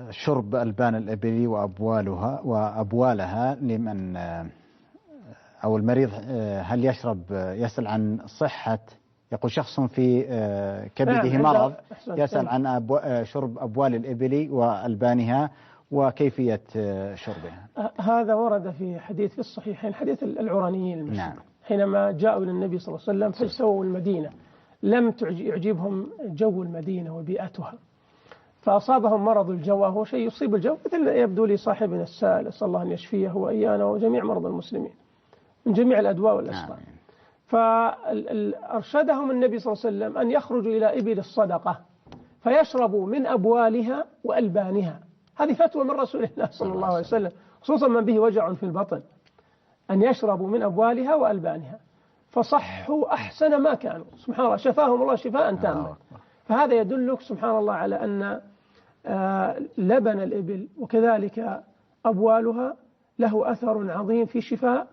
شرب ألبان الإبل وأبوالها لمن أو المريض، هل يسأل عن صحة، يقول شخص في كبده مرض يسأل عن شرب أبوال الإبل وألبانها وكيفية شربها. هذا ورد في حديث في الصحيحين، حديث العرانيين المشهور. نعم. حينما جاءوا إلى النبي صلى الله عليه وسلم فاجتووا المدينة، لم يعجبهم جو المدينة وبيئتها، فأصابهم مرض الجو، وهو شيء يصيب الجو مثل يبدو لي صاحبنا السائل، أسأل الله أن يشفيه وإيانا وجميع مرضى المسلمين من جميع الأدواء والأسقام. فأرشدهم النبي صلى الله عليه وسلم أن يخرجوا إلى إبل الصدقة فيشربوا من أبوالها وألبانها. هذه فتوى من رسول الله صلى الله عليه وسلم، خصوصا من به وجع في البطن، أن يشربوا من أبوالها وألبانها، فصحوا أحسن ما كانوا، سبحان الله، شفاهم الله شفاء تاما. فهذا يدلك سبحان الله على أن لبن الإبل وكذلك أبوالها له أثر عظيم في شفاء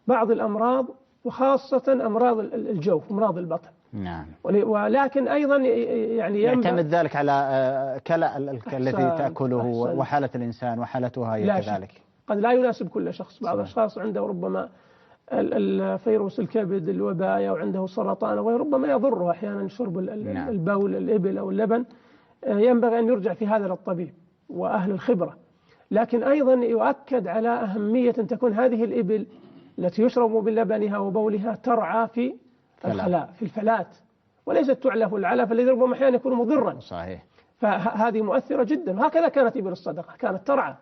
بعض الأمراض، وخاصة أمراض الجوف، أمراض البطن. نعم. ولكن أيضا يعني يعتمد ذلك على كلأ الذي تأكله وحالة الإنسان وحالتها هي كذلك. قد لا يناسب كل شخص، بعض الأشخاص عنده ربما الفيروس الكبد الوباية وعنده سرطان وغيره، ربما يضره أحيانا شرب البول الإبل أو اللبن. ينبغي أن يرجع في هذا للطبيب وأهل الخبرة. لكن أيضا يؤكد على أهمية أن تكون هذه الإبل التي يشرب بلبنها وبولها ترعى في الخلاء، في الفلات، وليست تعلف العلف الذي ربما أحيانا يكون مضرا. صحيح. فهذه مؤثرة جدا، وهكذا كانت إبل الصدقة، كانت ترعى،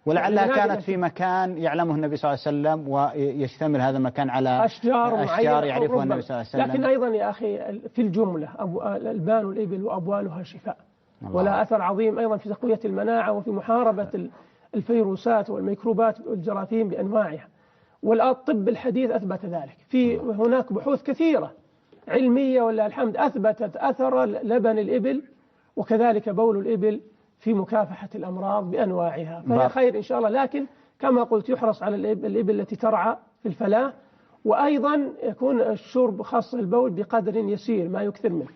ولعلها كانت في مكان يعلمه النبي صلى الله عليه وسلم، ويشتمل هذا المكان على أشجار يعرفها النبي صلى الله عليه وسلم. لكن أيضا يا أخي في الجملة ألبان الإبل وأبوالها شفاء، ولا أثر عظيم أيضا في تقوية المناعة وفي محاربة الفيروسات والميكروبات والجراثيم بأنواعها. والطب الحديث أثبت ذلك، في هناك بحوث كثيرة علمية ولله الحمد أثبتت أثر لبن الإبل وكذلك بول الإبل في مكافحة الأمراض بأنواعها، فهي خير إن شاء الله. لكن كما قلت يحرص على الإبل التي ترعى في الفلاة، وأيضا يكون الشرب خاصة البول بقدر يسير ما يكثر منه.